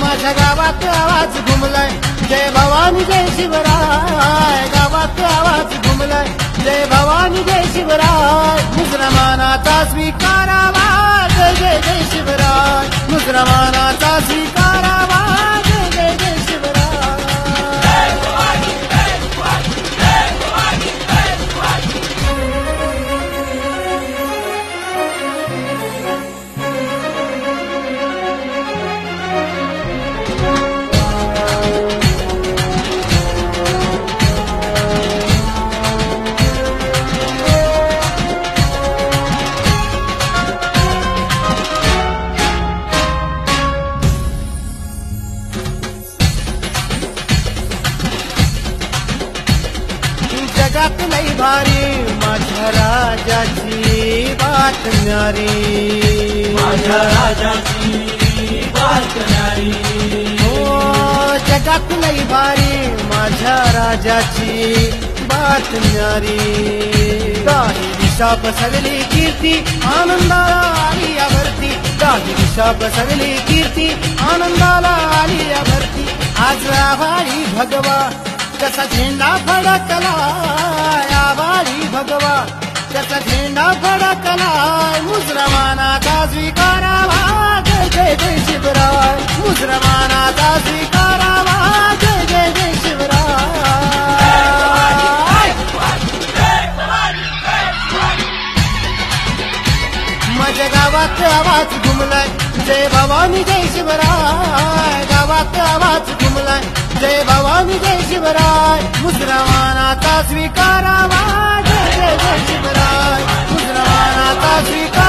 आवाज घुमलाय जय भवानी जय शिवराय, गावात आवाज घुमलाय जय भवानी जय शिवराय, मुसलमानाचा स्वीकारावा जय जय जय शिवराय, मुसलमानाचा स्वीकारावा जय जय जय शिवराय. जगात लई भारी माझ्या राजाची बातम्यारी, माझ्या राजाची बातम्यारी. हो जगात लई भारी माझ्या राजाची बातम्यारी. काही दिशा पसरली कीर्ती आनंदाला आली यावरती, काही दिशा पसरली कीर्ती आनंदाला आली यावरती. आज आभाळी भगवा कसा झेंडा फडकलाय, आभाळी भगवा कसा झेंडा फडकलाय, मुसलमानाचा स्वीकारावा जय जय जय शिवराय, मुसलमानाचा स्वीकारावा जय जय जय शिवराय. माझ्या गावात आवाज घुमलाय जय भवानी जय शिवराय, गावात आवाज घुमलाय जय भवानी जय शिवराय, मुसलमानाचा स्वीकारावा जय जय जय शिवराय, मुसलमानाचा स्वीकार